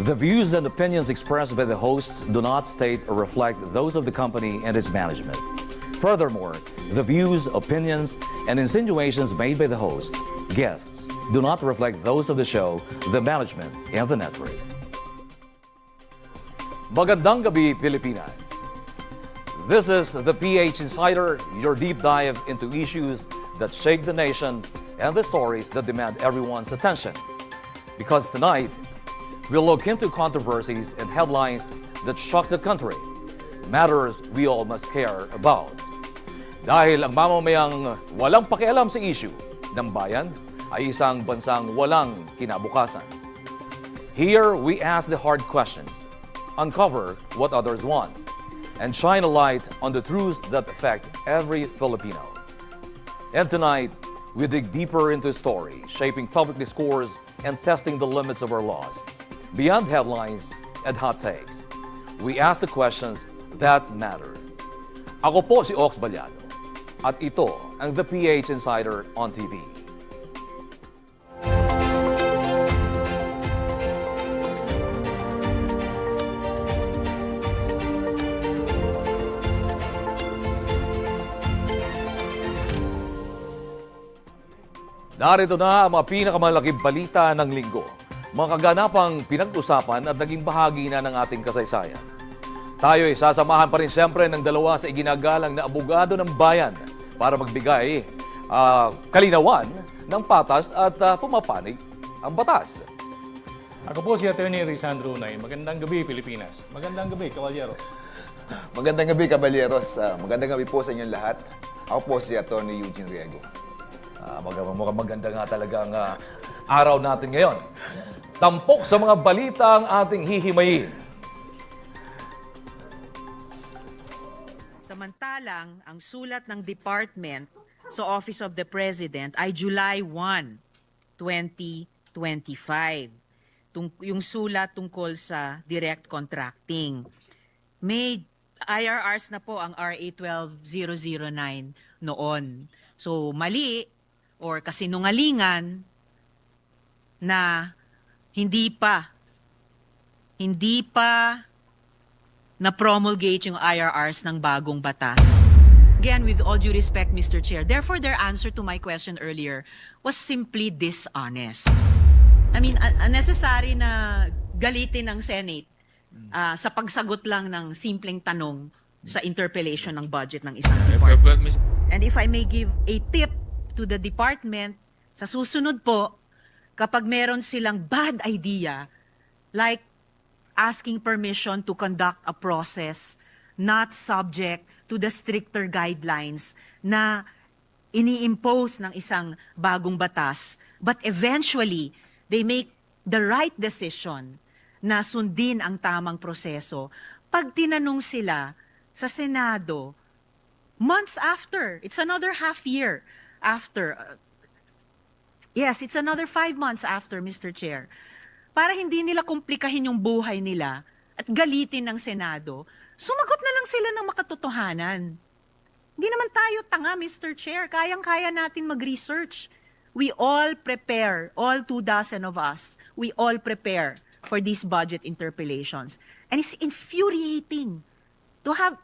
The views and opinions expressed by the hosts do not state or reflect those of the company and its management. Furthermore, the views, opinions, and insinuations made by the host, guests, do not reflect those of the show, the management, and the network. Magandang gabi, Pilipinas. This is the PH Insider, your deep dive into issues that shake the nation and the stories that demand everyone's attention. Because tonight, we'll look into controversies and headlines that shock the country, matters we all must care about. Dahil ang mamamayang walang pakialam sa issue ng bayan ay isang bansang walang kinabukasan. Here, we ask the hard questions, uncover what others want, and shine a light on the truths that affect every Filipino. And tonight, we dig deeper into a story, shaping public discourse and testing the limits of our laws. Beyond headlines and hot takes, we ask the questions that matter. Ako po si Ox Balyado, at ito ang The PH Insider on TV. Narito na ang mga pinakamalaking balita ng linggo. Mga kaganapang pinag-usapan at naging bahagi na ng ating kasaysayan. Tayo ay sasamahan pa rin siyempre ng dalawa sa iginagalang na abogado ng bayan para magbigay kalinawan ng patas at pumapanig ang batas. Ako po si Atty. Risa Hontiveros. Magandang gabi, Pilipinas. Magandang gabi, Kabalyeros. Magandang gabi, Kabalyeros. Magandang gabi po sa inyong lahat. Ako po si Atty. Eugene Riego. Mukhang maganda nga talaga ang araw natin ngayon. Tampok sa mga balita ang ating hihimayin. Samantalang, ang sulat ng Department sa Office of the President ay July 1, 2025. Yung sulat tungkol sa direct contracting. May IRRs na po ang RA 12009 noon. So, mali or kasinungalingan na hindi pa na-promulgate yung IRRs ng bagong batas. Again, with all due respect, Mr. Chair, therefore their answer to my question earlier was simply dishonest. I mean, unnecessary na galitin ng Senate sa pagsagot lang ng simpleng tanong sa interpellation ng budget ng isang department. And if I may give a tip to the department, sa susunod po, kapag meron silang bad idea, like asking permission to conduct a process not subject to the stricter guidelines na ini-impose ng isang bagong batas, but eventually, they make the right decision na sundin ang tamang proseso. Pag tinanong sila sa Senado, months after, it's another half year after, yes, it's another 5 months after, Mr. Chair, para hindi nila komplikahin yung buhay nila at galitin ng Senado, sumagot na lang sila ng makatotohanan. Hindi naman tayo tanga, Mr. Chair. Kayang-kaya natin mag-research. We all prepare, all 24 of us, we all prepare for these budget interpellations. And it's infuriating to have...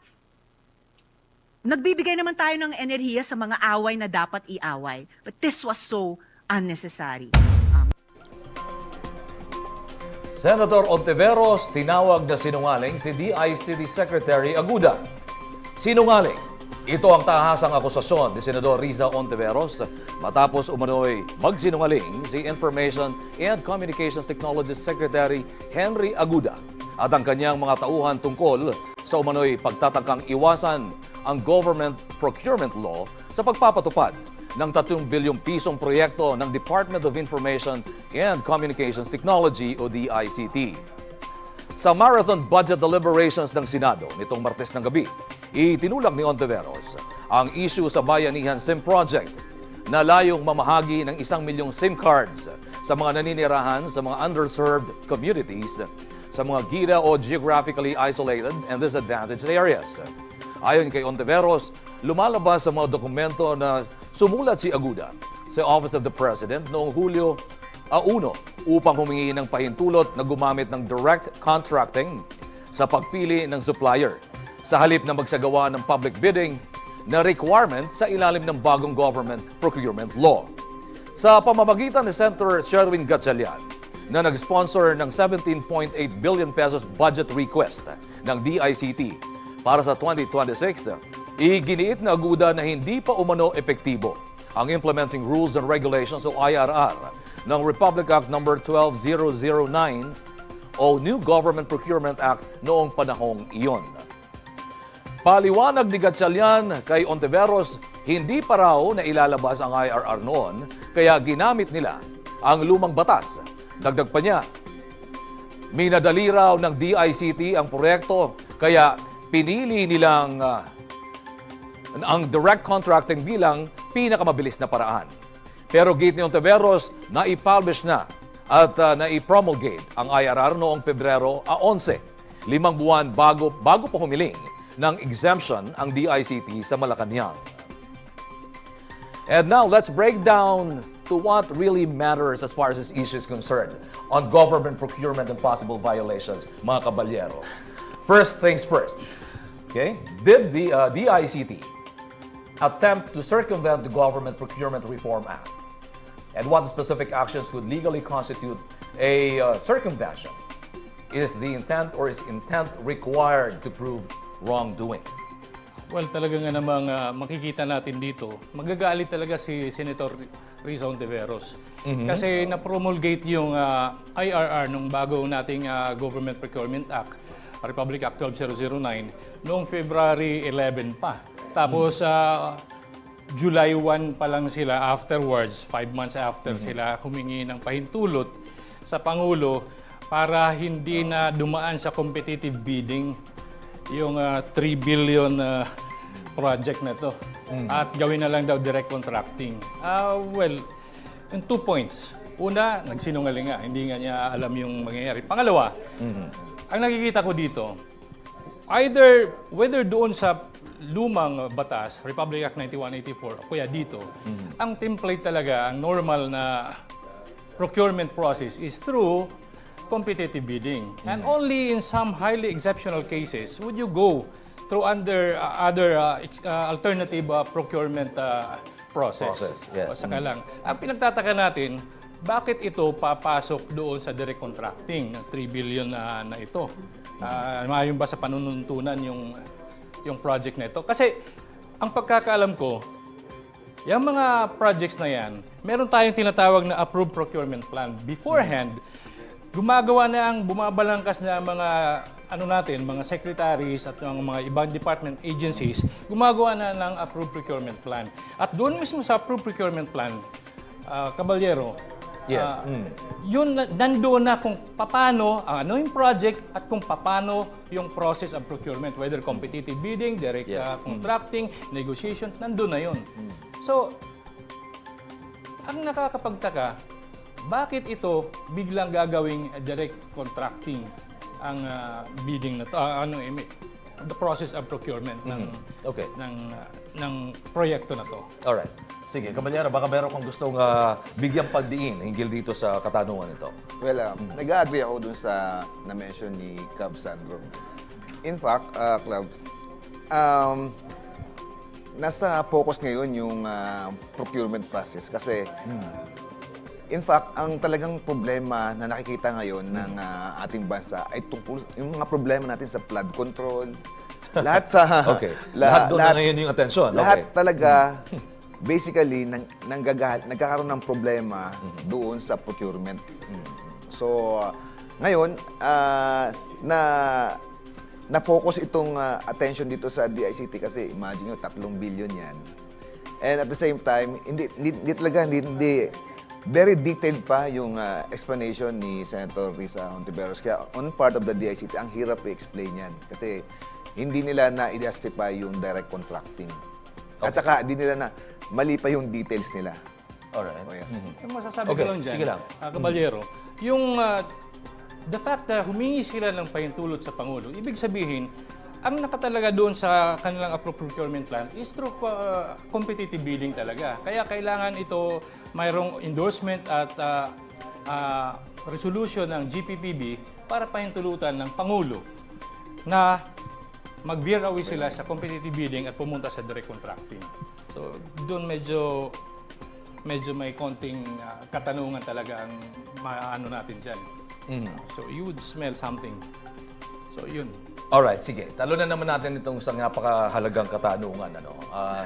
Nagbibigay naman tayo ng enerhiya sa mga away na dapat iaway. But this was so unnecessary. Senator Hontiveros tinawag na sinungaling si DICT Secretary Aguda. Sinungaling. Ito ang tahasang akusasyon ni Senador Risa Hontiveros matapos umano'y magsinungaling si Information and Communications Technology Secretary Henry Aguda at ang kanyang mga tauhan tungkol sa umano'y pagtatakang iwasan ang government procurement law sa pagpapatupad ng 3 bilyong pisong proyekto ng Department of Information and Communications Technology o DICT. Sa marathon budget deliberations ng Senado nitong Martes ng gabi, itinulak ni Hontiveros ang issue sa Bayanihan SIM Project na layong mamahagi ng 1 milyong SIM cards sa mga naninirahan sa mga underserved communities sa mga gida o geographically isolated and disadvantaged areas. Ayon kay Hontiveros, lumalabas sa mga dokumento na sumulat si Aguda sa Office of the President noong Hulyo Uno, upang humingi ng pahintulot na gumamit ng direct contracting sa pagpili ng supplier sa halip na magsagawa ng public bidding na requirement sa ilalim ng bagong government procurement law. Sa pamamagitan ni Senator Sherwin Gatchalian na nag-sponsor ng 17.8 billion pesos budget request ng DICT para sa 2026, iginiit na aguda na hindi pa umano epektibo ang Implementing Rules and Regulations o IRR ng Republic Act No. 12009 o New Government Procurement Act noong panahong iyon. Paliwanag ni Gatchalian kay Hontiveros, hindi pa raw na ilalabas ang IRR noon, kaya ginamit nila ang lumang batas. Dagdag pa niya, minadali raw ng DICT ang proyekto, kaya pinili nilang ang direct contracting bilang pinakamabilis na paraan. Pero gate ni Hontiveros, na-publish na at na-promulgate ang IRR noong Pebrero 11, 5 buwan bago pa humiling ng exemption ang DICT sa Malacanang. And now, let's break down to what really matters as far as this issue is concerned on government procurement and possible violations, mga kabalyero. First things first, okay? Did the DICT attempt to circumvent the Government Procurement Reform Act? And what specific actions could legally constitute a circumvention? Is the intent or is intent required to prove wrongdoing? Well, talaga nga namang makikita natin dito, magagalit talaga si Senator Risa Hontiveros. Kasi na-promulgate yung IRR nung bago nating Government Procurement Act, Republic Act 12009, noong February 11 pa. Tapos, July 1 pa lang sila afterwards, 5 months after sila humingi ng pahintulot sa Pangulo para hindi na dumaan sa competitive bidding yung 3 billion project na to at gawin na lang daw direct contracting. Well, in 2 points. Una, nagsinungaling nga, hindi nga niya alam yung mangyayari. Pangalawa, ang nakikita ko dito, whether doon sa lumang batas, Republic Act 9184, o kaya dito, ang template talaga, ang normal na procurement process is through competitive bidding. And only in some highly exceptional cases would you go through under other alternative procurement process. Yes. O saka lang. Ang pinagtataka natin, bakit ito papasok doon sa direct contracting ng 3 billion na ito? Maayon ba sa panununtunan yung project na ito? Kasi ang pagkakaalam ko, yung mga projects na yan, meron tayong tinatawag na approved procurement plan. Beforehand, gumagawa na ang bumabalangkas na mga mga secretaries at mga ibang department agencies, gumagawa na ng approved procurement plan. At doon mismo sa approved procurement plan, Caballero, Yes. yun nandoon na kung paano ano yung project at kung paano yung process of procurement, whether competitive bidding, direct contracting, negotiation, nandoon na yun. So, ang nakakapagtaka, bakit ito biglang gagawing direct contracting ang bidding na to, the process of procurement ng proyekto na to? Alright. Sige, Kabanyero, baka meron kang gustong bigyang pagdiin hinggil dito sa katanungan ito. Well, nag-agree ako dun sa na-mention ni Cub Sandro. In fact, Clubs, nasa focus ngayon yung procurement process kasi in fact, ang talagang problema na nakikita ngayon ng ating bansa ay tungkol yung mga problema natin sa flood control. Lahat sa lahat doon na ngayon yung atensyon. Lahat talaga basically nagkakaroon ng problema doon sa procurement. So ngayon na-focus itong attention dito sa DICT kasi imagine nyo, 3 billion yan. And at the same time, hindi very detailed pa yung explanation ni Senator Risa Hontiveros. Kaya on part of the DICT, ang hirap i-explain yan. Kasi hindi nila na-justify yung direct contracting. At saka hindi nila mali pa yung details nila. Alright. Oh, yes. Yung masasabi ko lang dyan, sige lang. Caballero, yung the fact na humingi sila ng pahintulot sa Pangulo, ibig sabihin, ang nakatalaga doon sa kanilang approved procurement plan is through competitive bidding talaga. Kaya kailangan ito mayroong endorsement at resolution ng GPPB para pahintulutan ng Pangulo na mag-veer away sila sa competitive bidding at pumunta sa direct contracting. So, doon medyo may konting katanungan talaga ang maano natin dyan. So, you would smell something. So, yun. Alright, sige. Talunan naman natin itong isang napakahalagang katanungan,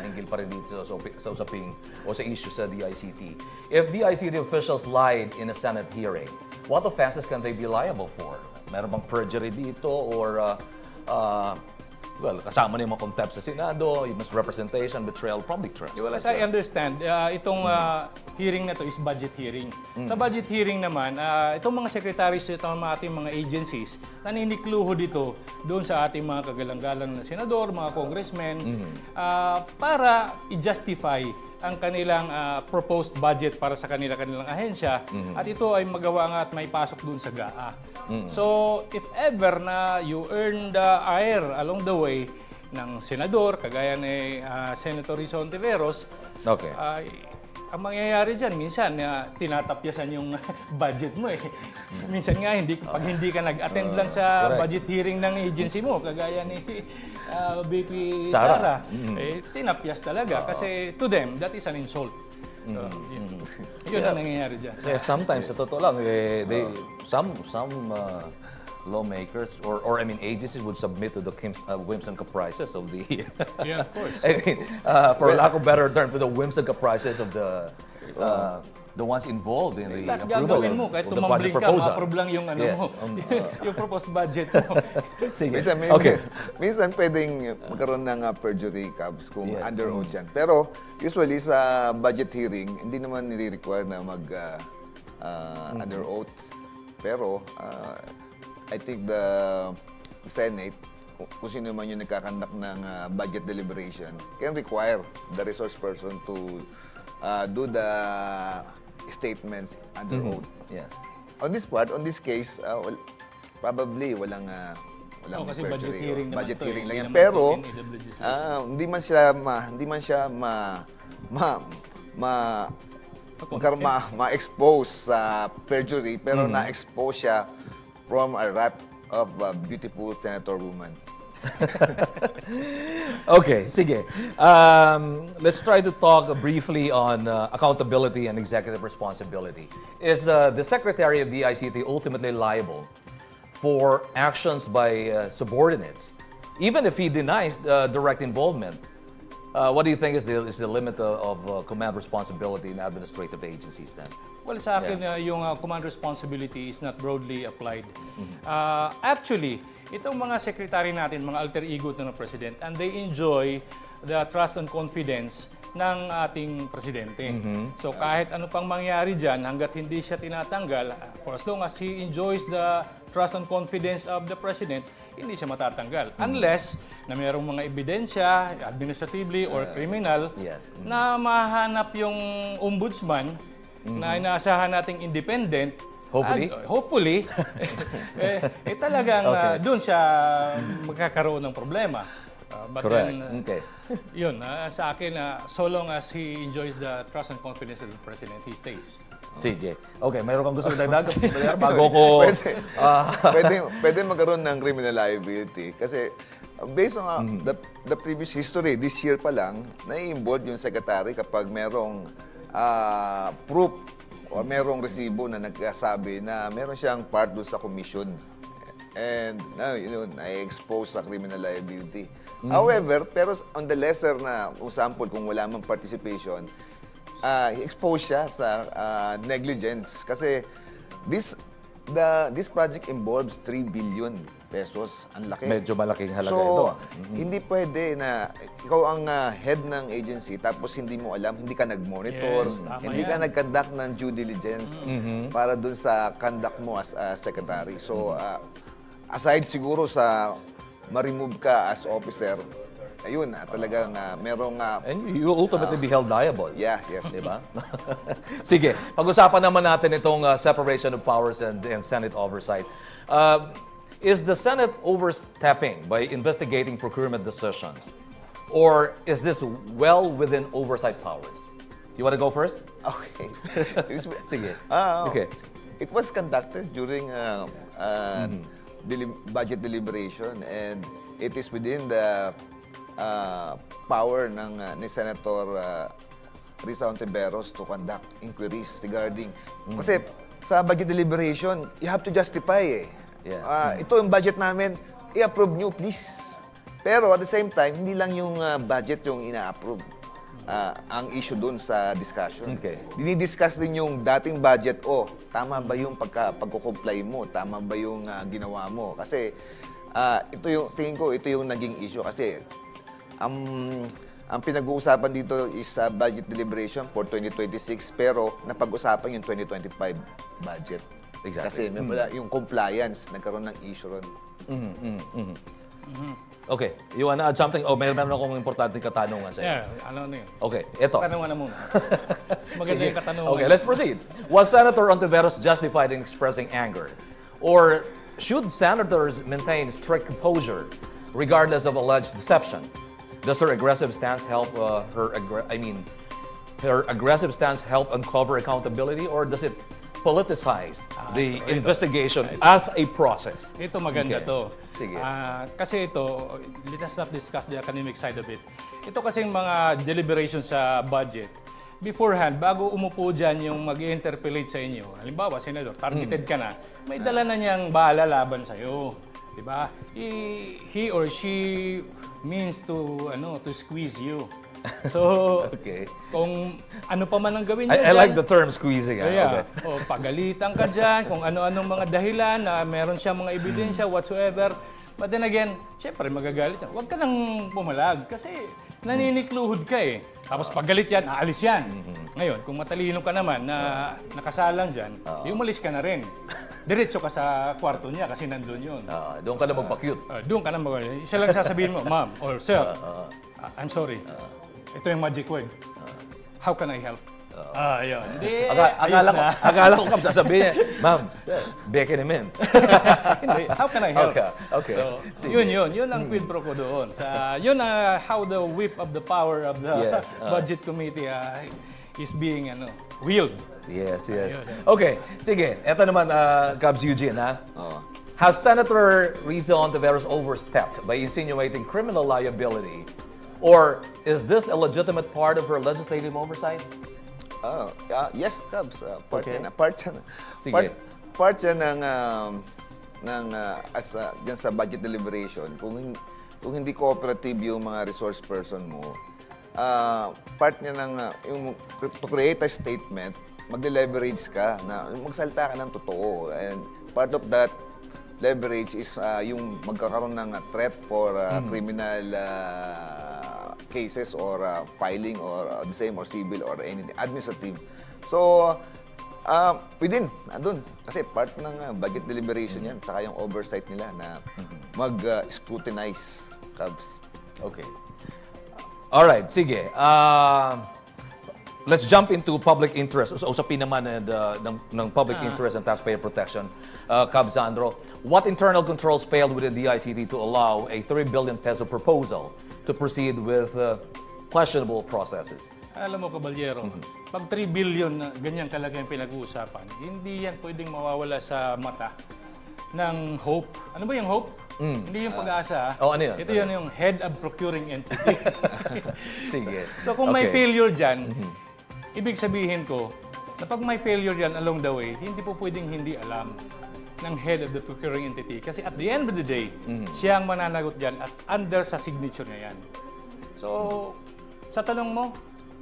hinggil pa rin dito sa usaping o sa issue sa DICT. If DICT officials lied in a Senate hearing, what offenses can they be liable for? Meron bang perjury dito or kasama na yung mga contempt sa Senado, yung misrepresentation, betrayal, public trust? As I understand, itong hearing na to is budget hearing. Sa budget hearing naman, itong mga secretaries, itong ating mga agencies, naninikluho dito doon sa ating mga kagalang-galang na senador, mga congressmen, para i-justify ang kanilang proposed budget para sa kanilang ahensya at ito ay magawa nga at may pasok dun sa GAA. So, if ever na you earn the ire along the way ng senador, kagaya ni Senator Risa Hontiveros, Okay. ang mangyayari dyan, minsan tinatapyasan yung budget mo eh. Minsan nga, pag hindi ka nag-attend lang sa correct. budget hearing ng agency mo, kagaya ni BP Sara. Sara, tinapyas talaga. Kasi to them, that is an insult. Yun ang nangyayari dyan. Kasi sometimes, sa totoo lang, some lawmakers or I mean agencies would submit to the whims and caprices of the Yeah, of course. I mean, for lack of better term, to the whims and caprices of the ones involved in the Lahat approval gagawin mo, kahit of the budget tumambling ka, proposal. ma-approve lang yung ano Yes, mo, yung proposed budget mo. Sige. Minsan, minsan pwedeng magkaroon ng perjury cabs kung Yes. under oath yan. Pero usually sa budget hearing, hindi naman nire-require na under oath. Pero I think the Senate, kung sino man yung nagkakandak ng budget deliberation, can require the resource person to do the statements under oath. Yes. On this case, probably walang Kasi perjury budget o hearing naman budget to, hearing hindi lang yan. naman Pero to in AWGC. hindi man siya ma-expose sa perjury, pero na-expose siya from a wrath of a beautiful senator woman. Okay, sige. Let's try to talk briefly on accountability and executive responsibility. Is the Secretary of the DICT ultimately liable for actions by subordinates, even if he denies direct involvement? What do you think is the limit of command responsibility in administrative agencies then? Well, sa akin, yung command responsibility is not broadly applied. Actually, itong mga secretary natin, mga alter ego ng President, and they enjoy the trust and confidence ng ating Presidente. So kahit ano pang mangyari dyan, hanggat hindi siya tinatanggal, for as long as he enjoys the trust and confidence of the President, hindi siya matatanggal. Unless na mayroong mga ebidensya, administratively or criminal, Yes. na mahanap yung ombudsman na inaasahan nating independent. Hopefully. Hopefully. Talagang Okay. doon siya magkakaroon ng problema. But Correct. then, Okay. yun, sa akin, so long as he enjoys the trust and confidence of the President, he stays. Sige. Okay, mayroon kang gusto idagdag bago ko... Pwede magkaroon ng criminal liability kasi based on the previous history, this year pa lang, nai-involve yung secretary kapag merong proof o merong resibo na nagsasabi na meron siyang part doon sa commission. And na-expose sa criminal liability. However, pero on the lesser na example, kung wala mang participation, expose siya sa negligence. Kasi this project involves 3 billion pesos. Ang laki. Medyo malaking halaga so, ito. hindi pwede na ikaw ang head ng agency tapos hindi mo alam, hindi ka nag-monitor, Yes, tama hindi ka yan. nag-conduct ng due diligence para dun sa conduct mo as a secretary. So, aside siguro sa ma-remove ka as officer, ayun, talagang merong... And you will ultimately be held liable. yes. Diba? Sige, pag-usapan naman natin itong separation of powers and Senate oversight. Is the Senate overstepping by investigating procurement decisions? Or is this well within oversight powers? You want to go first? Okay. Sige. Ah, Okay. it was conducted during budget deliberation, and it is within the power ni Senator Risa Hontiveros to conduct inquiries regarding... Kasi sa budget deliberation, you have to justify eh. Yeah. Ito yung budget namin, i-approve nyo please. Pero at the same time, hindi lang yung budget yung ina-approve. Ang issue dun sa discussion. Okay. Dinidiscuss din yung dating budget, tama ba yung pagko-comply mo? Tama ba yung ginawa mo? Kasi ito yung, tingin ko, ito yung naging issue. Kasi ang pinag-uusapan dito is budget deliberation for 2026, pero napag-usapan yung 2025 budget. Exactly. Kasi wala yung compliance, nagkaroon ng issue ron. Okay, you wanna add something? Meron akong importanteng katanungan sa'yo. Yeah, ano yun? Okay, ito. Tanungan na muna. Mas maganda yung katanungan. Okay, let's proceed. Was Senator Hontiveros justified in expressing anger? Or should senators maintain strict composure regardless of alleged deception? Does her aggressive stance help her aggressive stance help uncover accountability, or does it politicize the investigation as a process? Ito maganda Okay. to. Sige. Kasi ito, let us not discuss the academic side of it. Ito kasi yung mga deliberation sa budget. Beforehand, bago umupo dyan yung mag-interpellate sa inyo, halimbawa, Senador, targeted ka na, may dala na niyang bala laban sa'yo. Diba? He or she means to squeeze you. So, Okay. kung ano pa man ang gawin niya I like the term squeezing. Kaya, Okay. pagalitan ka dyan, kung ano-anong mga dahilan na meron siyang mga ebidensya, whatsoever. But then again, syempre magagalit yan. Huwag ka lang pumalag kasi naninikluhod ka eh. Tapos paggalit yan, aalis yan. Ngayon, kung matalino ka naman na nakasalang dyan, umalis ka na rin. Diretso ka sa kwarto niya kasi nandun yun. Doon ka na magpa-cute. Doon ka na isa lang sasabihin mo, ma'am or sir, I'm sorry. Ito yung magic word. How can I help? Yun. Hindi, Akala ko kung sasabihin niya, ma'am, beke naman. Hindi, how can I help? Okay. So, Sige. yun ang quid pro quo doon. Yun how the whip of the power of the Yes, budget committee is being wield. Yes. Okay, sige. Ito naman, Cubs Eugene, ha? Has Senator Risa Hontiveros overstepped by insinuating criminal liability? Or is this a legitimate part of her legislative oversight? Yes, Cubs. Part Okay. yan. Part yan. Sige. Part yan dyan sa budget deliberation. Kung hindi cooperative yung mga resource person mo, part niya to create a statement, magle-leverage ka na magsalita ka ng totoo. And part of that leverage is yung magkakaroon ng threat for criminal cases or filing or the same or civil or anything, administrative. So, andun, kasi part ng budget deliberation yan, saka yung oversight nila na mag-scrutinize, Cubs. Okay. All right, sige. Let's jump into public interest. So, usapin naman ng public interest and taxpayer protection. Cub Sandro, what internal controls failed within DICT to allow a 3 billion peso proposal to proceed with questionable processes? Alam mo, Caballero, pag 3 billion na ganyan kalaki ang pinag-uusapan, hindi yan pwedeng mawawala sa mata ng hope. Ano ba yung hope? Hindi yung pag-asa. Ano yun? Ito yun yung head of procuring entity. Sige. So kung may Okay. failure dyan, ibig sabihin ko, na pag may failure dyan along the way, hindi po pwedeng hindi alam ng head of the procuring entity. Kasi at the end of the day, siya ang mananagot dyan at under sa signature niya yan. So, sa tanong mo,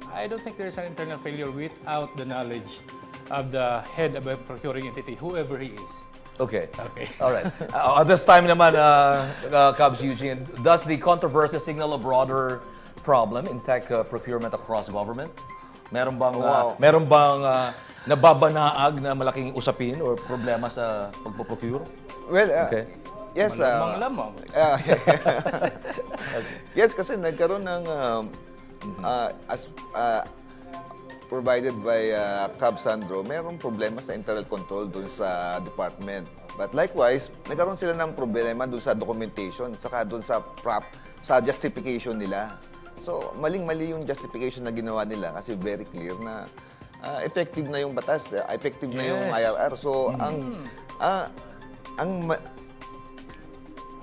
I don't think there's an internal failure without the knowledge of the head of a procuring entity, whoever he is. Okay. Okay. All right. This time naman, Cubs Eugene, does the controversy signal a broader problem in tech procurement across government? Meron bang nababanaag na malaking usapin or problema sa pagpo-procure? Well, Okay. yes. Malamang. Yes, kasi nagkaroon ng as provided by Cab Sandro, mayroong problema sa internal control dun sa department. But likewise, nagkaroon sila ng problema dun sa documentation, saka dun sa sa justification nila. So, maling-mali yung justification na ginawa nila kasi very clear na effective na yung batas, effective na yung IRR. So,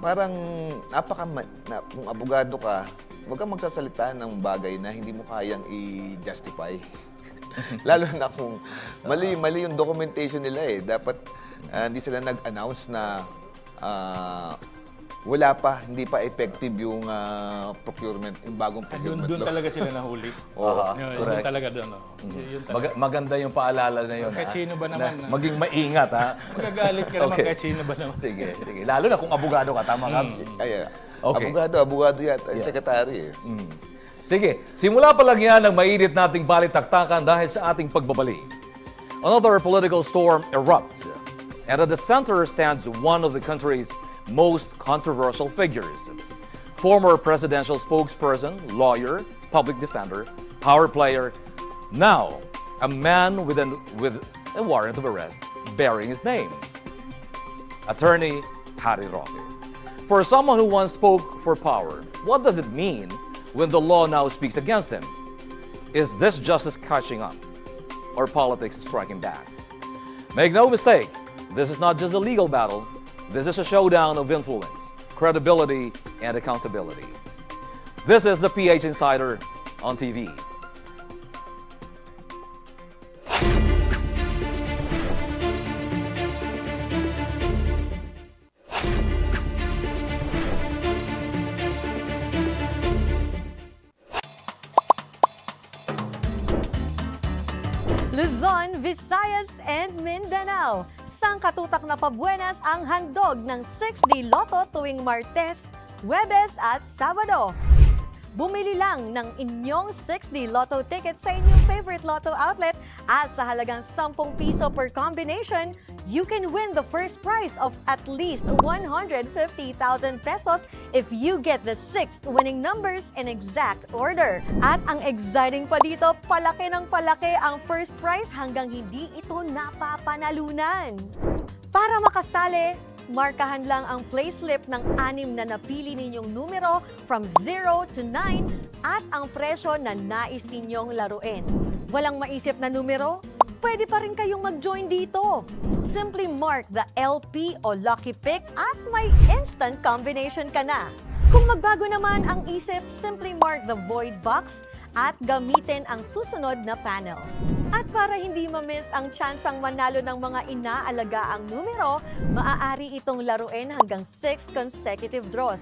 parang kung abogado ka, huwag kang magsasalita ng bagay na hindi mo kayang i-justify. Lalo na kung mali yung documentation nila eh. Dapat hindi sila nag-announce na hindi pa effective yung procurement, yung bagong procurement Doon law. talaga sila nahuli. Yun correct. talaga doon. Yun talaga. Maganda yung paalala na yun. Kahit sino ba naman, Na maging maingat, ha? Magagalit ka naman kahit sino ba naman. Sige. Lalo na kung abogado ka, tama ka? Okay. Abogado yata, secretary eh. Sige, simula pa lang yan ang mainit nating balitaktakan dahil sa ating pagbabalik. Another political storm erupts. And at the center stands one of the country's most controversial figures. Former presidential spokesperson, lawyer, public defender, power player, now a man with a warrant of arrest bearing his name. Attorney Harry Roque. For someone who once spoke for power, what does it mean when the law now speaks against him? Is this justice catching up or politics striking back? Make no mistake, this is not just a legal battle. This is a showdown of influence, credibility, and accountability. This is the PH Insider on TV. Luzon, Visayas, and Mindanao. Sangkatutak na pabuenas ang handog ng 6D Lotto tuwing Martes, Huwebes at Sabado. Bumili lang ng inyong 6D Lotto ticket sa inyong favorite Lotto outlet at sa halagang 10 piso per combination, you can win the first prize of at least 150,000 pesos if you get the 6 winning numbers in exact order. At ang exciting pa dito, palaki ng palaki ang first prize hanggang hindi ito napapanalunan. Para makasali, markahan lang ang playslip ng 6 na napili ninyong numero from 0 to 9 at ang presyo na nais ninyong laruin. Walang maisip na numero? Pwede pa rin kayong mag-join dito. Simply mark the LP o lucky pick at may instant combination ka na. Kung magbago naman ang isip, simply mark the void box at gamitin ang susunod na panel. At para hindi ma-miss ang tsansang manalo ng mga inaalaga ang numero, maaari itong laruin hanggang 6 consecutive draws.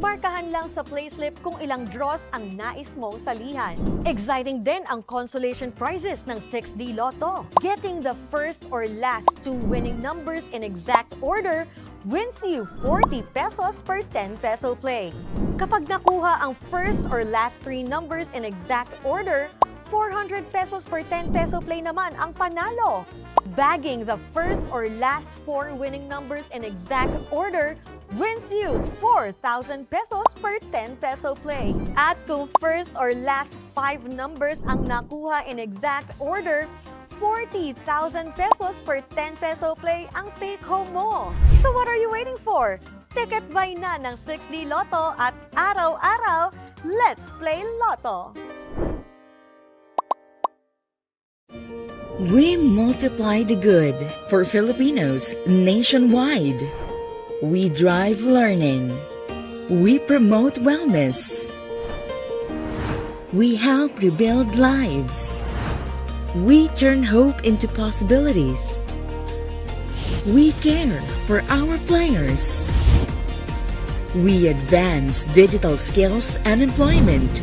Markahan lang sa playslip kung ilang draws ang nais mong salihan. Exciting din ang consolation prizes ng 6D Lotto. Getting the first or last 2 winning numbers in exact order wins you 40 pesos per 10 peso play. Kapag nakuha ang first or last 3 numbers in exact order, 400 pesos per 10 peso play naman ang panalo. Bagging the first or last 4 winning numbers in exact order wins you 4,000 pesos per 10 peso play. At kung first or last 5 numbers ang nakuha in exact order, 40,000 pesos per 10 peso play ang take-home mo. So what are you waiting for? Ticket buy na ng 6D Lotto at araw-araw, let's play Lotto! We multiply the good for Filipinos nationwide. We drive learning. We promote wellness. We help rebuild lives. We turn hope into possibilities. We care for our players. We advance digital skills and employment.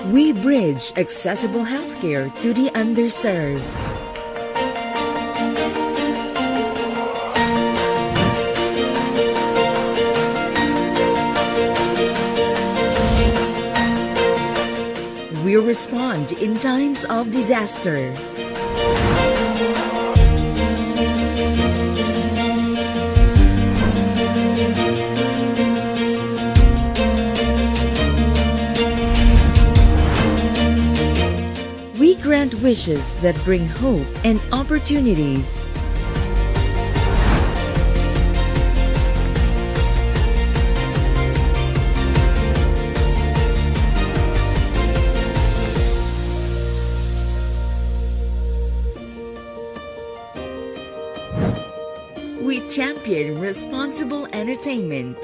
We bridge accessible healthcare to the underserved. We respond in times of disaster. We grant wishes that bring hope and opportunities. champion responsible entertainment.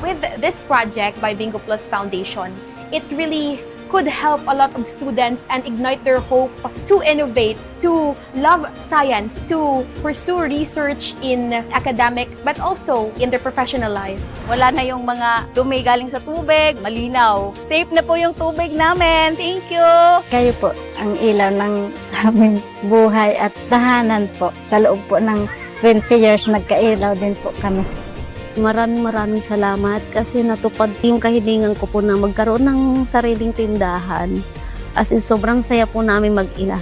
With this project by Bingo Plus Foundation, it really could help a lot of students and ignite their hope to innovate, to love science, to pursue research in academic, but also in their professional life. Wala na yung mga dumi galing sa tubig, malinaw. Safe na po yung tubig namin. Thank you! Kayo po ang ilaw ng aming buhay at tahanan po. Sa loob po ng 20 years, nagkailaw din po kami. Maraming salamat kasi natupad yung kahilingan ko po na magkaroon ng sariling tindahan. As in, sobrang saya po namin mag-ina.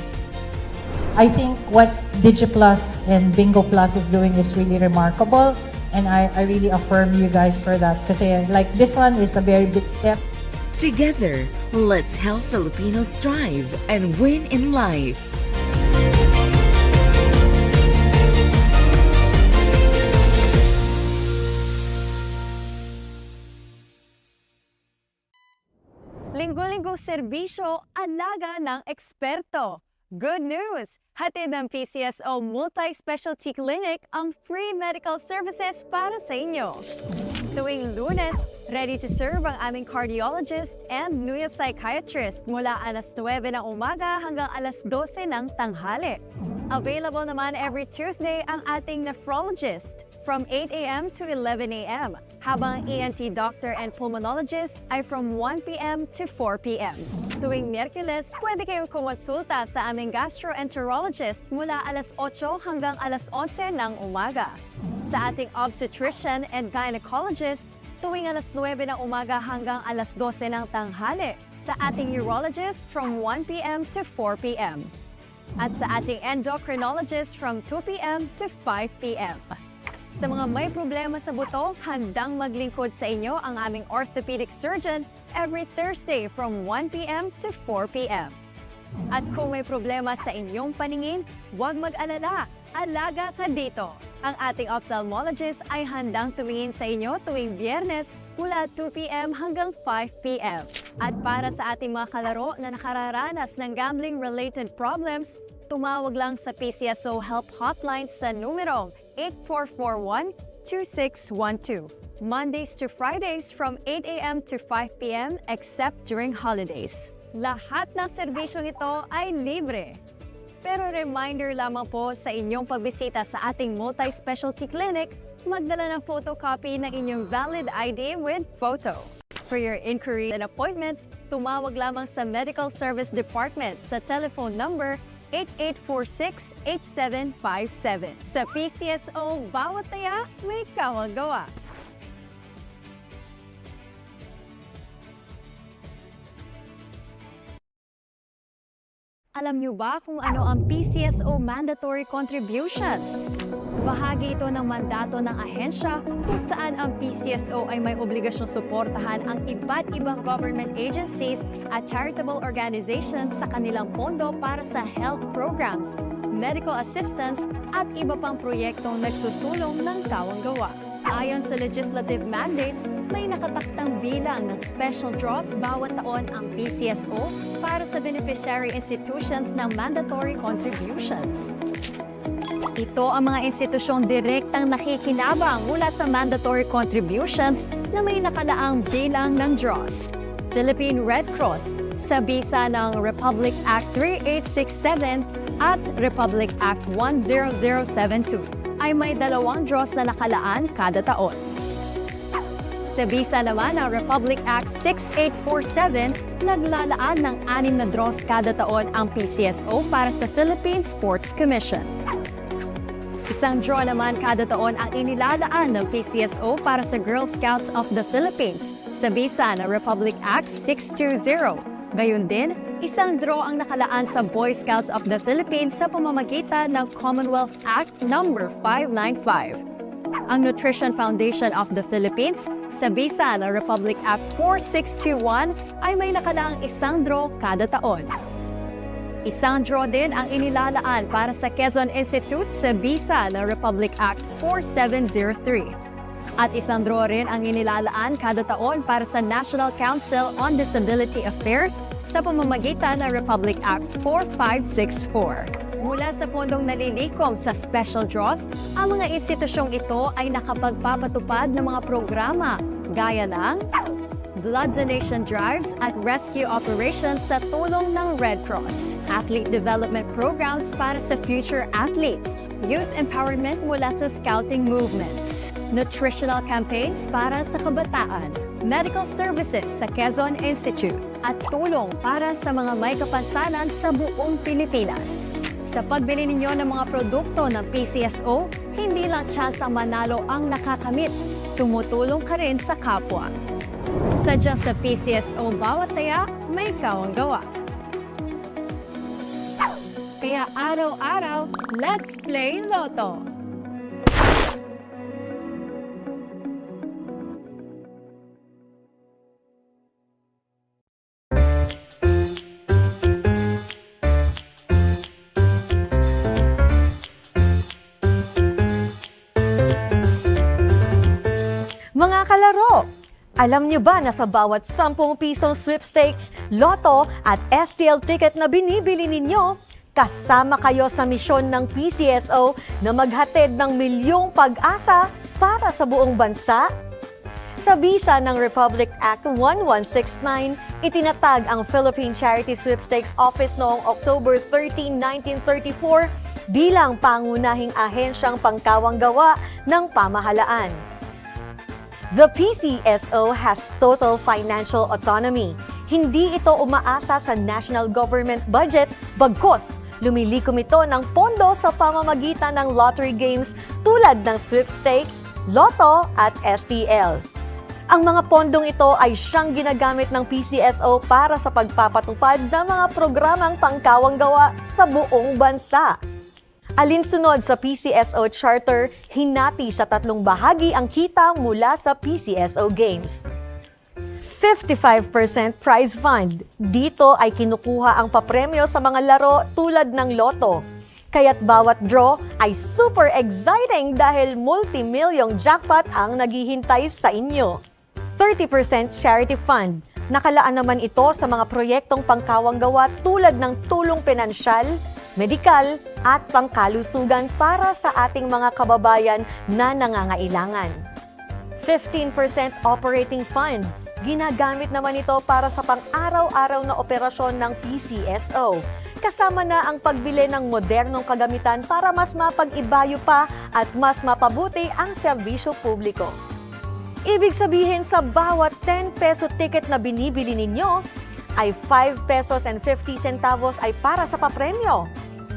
I think what DigiPlus and Bingo Plus is doing is really remarkable, and I really affirm you guys for that kasi like this one is a very big step. Together, let's help Filipinos thrive and win in life. Linggo-linggo serbisyo, alaga ng eksperto. Good news! Hatid ng PCSO Multi-Specialty Clinic ang free medical services para sa inyo. Tuwing Lunes, ready to serve ang aming cardiologist and neuropsychiatrist mula alas 9 ng umaga hanggang alas 12 ng tanghali. Available naman every Tuesday ang ating nephrologist from 8 a.m. to 11 a.m. habang ENT doctor and pulmonologist ay from 1 p.m. to 4 p.m. Tuwing Miyerkules, pwede kayong kumonsulta sa aming gastroenterologist mula alas 8 hanggang alas 11 ng umaga. Sa ating obstetrician and gynecologist, tuwing alas 9 ng umaga hanggang alas 12 ng tanghali. Sa ating urologist from 1 p.m. to 4 p.m. At sa ating endocrinologist from 2 p.m. to 5 p.m. Sa mga may problema sa buto, handang maglingkod sa inyo ang aming orthopedic surgeon every Thursday from 1 p.m. to 4 p.m. At kung may problema sa inyong paningin, huwag mag-alala, alaga ka dito. Ang ating ophthalmologist ay handang tumingin sa inyo tuwing Biyernes mula 2 p.m. hanggang 5 p.m. At para sa ating mga kalaro na nakararanas ng gambling-related problems, tumawag lang sa PCSO Help Hotline sa numerong 8441-2612. Mondays to Fridays from 8 a.m. to 5 p.m. except during holidays. Lahat ng serbisyong ito ay libre. Pero reminder lamang po sa inyong pagbisita sa ating multi-specialty clinic, magdala ng photocopy ng inyong valid ID with photo. For your inquiry and appointments, tumawag lamang sa Medical Service Department sa telephone number 8846-8757. Sa PCSO, bawat taya may kawagawa. Alam niyo ba kung ano ang PCSO mandatory contributions? Bahagi ito ng mandato ng ahensya kung saan ang PCSO ay may obligasyong suportahan ang iba't ibang government agencies at charitable organizations sa kanilang pondo para sa health programs, medical assistance at iba pang proyektong nagsusulong ng kawanggawa. Ayon sa legislative mandates, may nakataktang bilang ng special draws bawat taon ang PCSO para sa beneficiary institutions ng mandatory contributions. Ito ang mga institusyong direktang nakikinabang mula sa mandatory contributions na may nakalaang bilang ng draws. Philippine Red Cross sa bisa ng Republic Act 3867 at Republic Act 10072 ay may 2 draws na nakalaan kada taon. Sa bisa naman ng Republic Act 6847, naglalaan ng 6 na draws kada taon ang PCSO para sa Philippine Sports Commission. Isang draw naman kada taon ang inilalaan ng PCSO para sa Girl Scouts of the Philippines sa bisa ng Republic Act 620. Gayon din, isang draw ang nakalaan sa Boy Scouts of the Philippines sa pamamagitan ng Commonwealth Act No. 595. Ang Nutrition Foundation of the Philippines sa bisa ng Republic Act 4621 ay may nakalaang isang draw kada taon. Isang draw din ang inilalaan para sa Quezon Institute sa bisa ng Republic Act 4703. At isang draw rin ang inilalaan kada taon para sa National Council on Disability Affairs sa pamamagitan ng Republic Act 4564. Mula sa pondong nalilikom sa special draws, ang mga institusyong ito ay nakapagpapatupad ng mga programa gaya ng blood donation drives at rescue operations sa tulong ng Red Cross, athlete development programs para sa future athletes, youth empowerment mula sa scouting movements, nutritional campaigns para sa kabataan, medical services sa Quezon Institute, at tulong para sa mga may kapansanan sa buong Pilipinas. Sa pagbili ninyo ng mga produkto ng PCSO, hindi lang tsansa manalo ang nakakamit. Tumutulong ka rin sa kapwa. Sadyang sa PCSO bawat taya, may kawang gawa. Kaya araw-araw, let's play Lotto! Mga kalaro, alam niyo ba na sa bawat 10 pisong sweepstakes, Lotto at STL ticket na binibili ninyo, kasama kayo sa misyon ng PCSO na maghatid ng milyong pag-asa para sa buong bansa? Sa bisa ng Republic Act 1169, itinatag ang Philippine Charity Sweepstakes Office noong October 13, 1934 bilang pangunahing ahensyang pangkawanggawa ng pamahalaan. The PCSO has total financial autonomy. Hindi ito umaasa sa national government budget, bagkus lumilikom ito ng pondo sa pamamagitan ng lottery games tulad ng sweepstakes, Lotto at STL. Ang mga pondong ito ay siyang ginagamit ng PCSO para sa pagpapatupad ng mga programang pangkawanggawa sa buong bansa. Alinsunod sa PCSO Charter, hinati sa 3 bahagi ang kita mula sa PCSO Games. 55% prize fund. Dito ay kinukuha ang papremyo sa mga laro tulad ng Lotto. Kaya't bawat draw ay super exciting dahil multi-million jackpot ang naghihintay sa inyo. 30% charity fund. Nakalaan naman ito sa mga proyektong pangkawanggawa tulad ng tulong pinansyal, medikal at pangkalusugan para sa ating mga kababayan na nangangailangan. 15% operating fund. Ginagamit naman ito para sa pang-araw-araw na operasyon ng PCSO. Kasama na ang pagbili ng modernong kagamitan para mas mapag-ibayo pa at mas mapabuti ang serbisyo publiko. Ibig sabihin sa bawat 10 peso ticket na binibili ninyo, ay 5 pesos and 50 centavos ay para sa papremyo.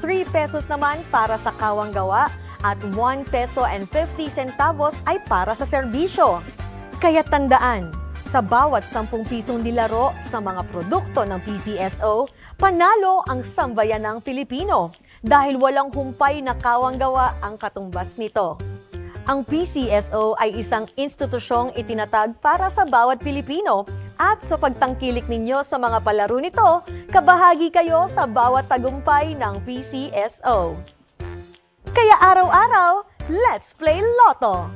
3 pesos naman para sa kawanggawa at 1 peso and 50 centavos ay para sa serbisyo. Kaya tandaan, sa bawat 10 pisong nilaro sa mga produkto ng PCSO, panalo ang sambayanang Pilipino dahil walang humpay na kawanggawa ang katumbas nito. Ang PCSO ay isang institusyong itinatag para sa bawat Pilipino at sa pagtangkilik ninyo sa mga palaro nito, kabahagi kayo sa bawat tagumpay ng PCSO. Kaya araw-araw, let's play Lotto!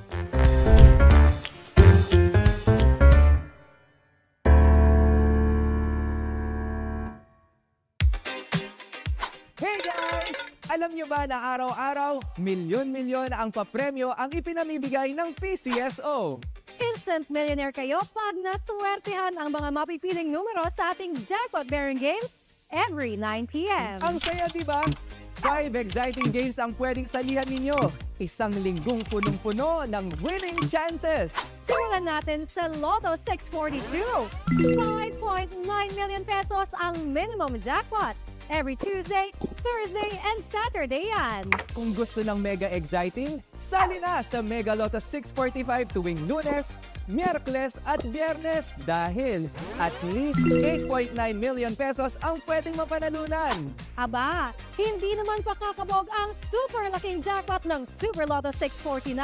Hey guys! Alam nyo ba na araw-araw, milyon-milyon ang papremyo ang ipinamibigay ng PCSO? Instant millionaire kayo pag naswertehan ang mga mapipiling numero sa ating jackpot-bearing games every 9 p.m. Ang saya, di ba? 5 exciting games ang pwedeng salihan ninyo. Isang linggong punong-puno ng winning chances. Simulan natin sa Lotto 642. 5.9 million pesos ang minimum jackpot. Every Tuesday, Thursday, and Saturday yan. Kung gusto ng mega exciting, sali na sa Mega Lotto 645 tuwing Lunes, Miyerkules at Biyernes dahil at least 8.9 million pesos ang pwedeng mapanalunan. Aba, hindi naman pakakabog ang super laking jackpot ng Super Lotto 649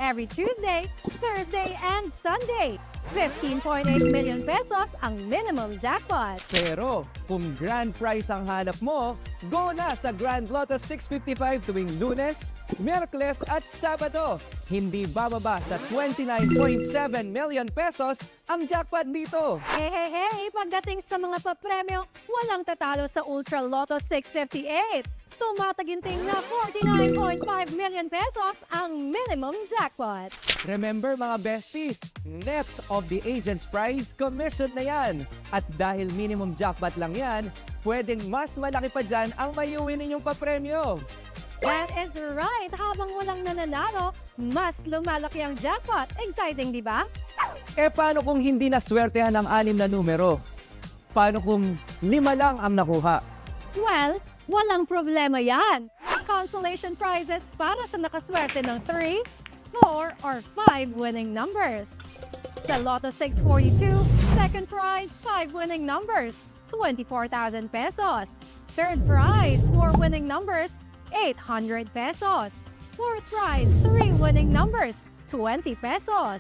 every Tuesday, Thursday, and Sunday. 15.8 million pesos ang minimum jackpot. Pero kung grand prize ang hanap mo, go na sa Grand Lotto 655 tuwing Lunes, Miyerkules at Sabado. Hindi bababa sa 29.7 million pesos ang jackpot dito. Hey, pagdating sa mga papremyo, walang tatalo sa Ultra Lotto 658. Tumataginting na 49.5 million pesos ang minimum jackpot. Remember mga besties, net of the agent's prize, commission na yan. At dahil minimum jackpot lang yan, pwedeng mas malaki pa dyan ang mayuwi ninyong papremyo. That is right. Habang walang nananalo, mas lumalaki ang jackpot. Exciting, di ba? Eh paano kung hindi naswertehan ang 6 na numero? Paano kung 5 lang ang nakuha? Well, walang problema yan. Consolation prizes para sa nakaswerte ng 3, 4, or 5 winning numbers. Sa Lotto 642, second prize, 5 winning numbers, 24,000 pesos. Third prize, 4 winning numbers, 800 pesos. Fourth prize, 3 winning numbers, 20 pesos.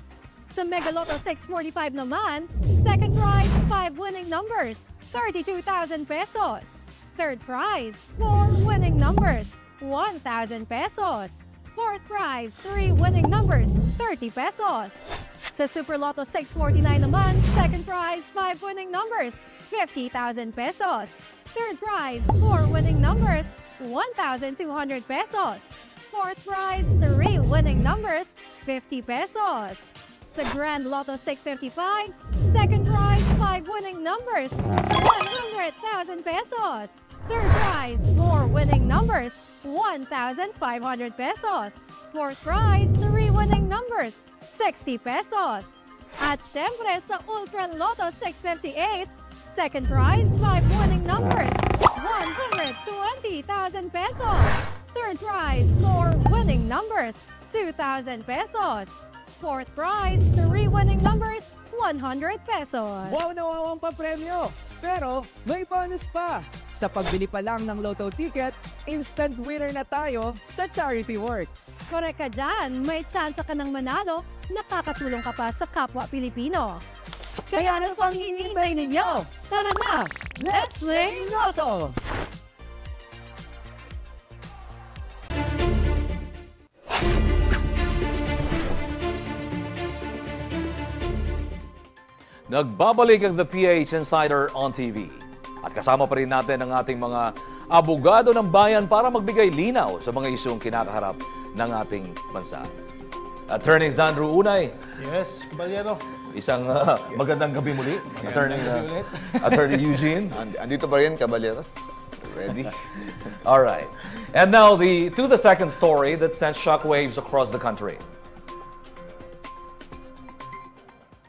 Sa Mega Lotto 645 naman, second prize, 5 winning numbers, 32,000 pesos. Third prize, 4 winning numbers, 1,000 pesos. Fourth prize, 3 winning numbers, 30 pesos. Sa Super Lotto 649 naman, second prize, 5 winning numbers, 50,000 pesos. Third prize, 4 winning numbers, 1,200 pesos. Fourth prize, 3 winning numbers, 50 pesos. Sa Grand Lotto 655, second prize, 5 winning numbers, 100,000 pesos. Third prize, 4 winning numbers, 1,500 pesos. Fourth prize, 3 winning numbers, 60 pesos. At syempre sa Ultra Lotto 658, second prize, 5 winning numbers, 120,000 pesos. Third prize, 4 winning numbers, 2,000 pesos. Fourth prize, 3 winning numbers, 100 pesos. Wow na wow ang papremyo! Pero may bonus pa! Sa pagbili pa lang ng Lotto ticket, instant winner na tayo sa charity work. Correct ka dyan, may chance ka ng manalo, nakakatulong ka pa sa kapwa Pilipino. Kaya ano pang hinihintay ninyo? Tara na! Let's play Lotto! Nagbabalik ang The PH Insider on TV. At kasama pa rin natin ang ating mga abogado ng bayan para magbigay linaw sa mga isyong kinakaharap ng ating bansa. Attorney Zandro Unay, Yes, Caballero. isang magandang gabi muli. Attorney, gabi ulit. Attorney Eugene. Andito pa rin, Caballeros. Ready? All right. And now to the second story that sent shockwaves across the country.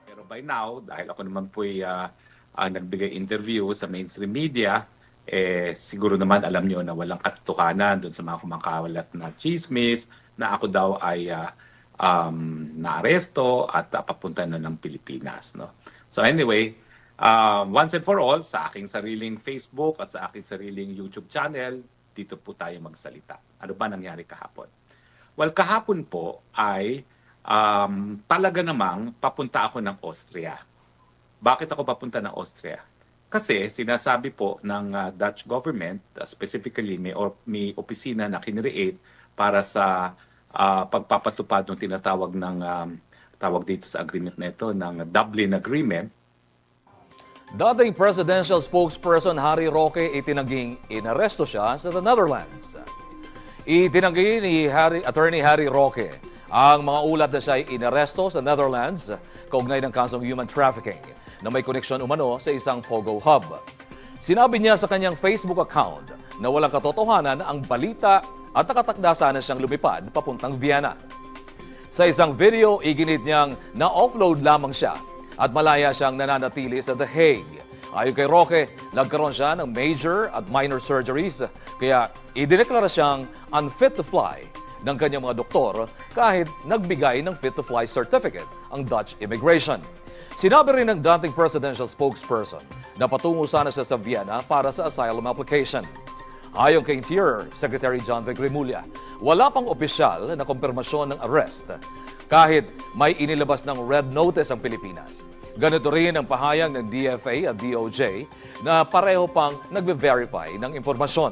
Pero by now, dahil ako naman po'y nagbigay interview sa mainstream media, siguro naman alam nyo na walang katotohanan doon sa mga kumakawalat na chismis na ako daw ay naaresto at papunta na ng Pilipinas. No? So anyway, once and for all, sa aking sariling Facebook at sa aking sariling YouTube channel, dito po tayo magsalita. Ano ba nangyari kahapon? Well, kahapon po ay talaga namang papunta ako ng Austria. Bakit ako papunta ng Austria? Kasi sinasabi po ng Dutch government, specifically may opisina na kinreate para sa pagpapatupad ng tinatawag ng tawag dito sa agreement na ito ng Dublin Agreement. Dating presidential spokesperson Harry Roque itinangging inaresto siya sa the Netherlands. Itinanggi ni Attorney Harry Roque ang mga ulat na siya ay inaresto sa Netherlands kaugnay ng kasong human trafficking na may koneksyon umano sa isang Pogo Hub. Sinabi niya sa kanyang Facebook account na walang katotohanan ang balita at nakatakda sana siyang lumipad papuntang Vienna. Sa isang video, iginit niyang na-offload lamang siya at malaya siyang nananatili sa The Hague. Ayon kay Roque, nagkaroon siya ng major at minor surgeries kaya idineklara siyang unfit to fly ng kanyang mga doktor kahit nagbigay ng fit to fly certificate ang Dutch immigration. Sinabi rin ng dating presidential spokesperson na patungo sana siya sa Vienna para sa asylum application. Ayon kay Interior Secretary John Vigrimulya, wala pang opisyal na kumpirmasyon ng arrest. kahit may inilabas ng red notice ang Pilipinas. Ganito rin ang pahayag ng DFA at DOJ na pareho pang nagbe-verify ng impormasyon.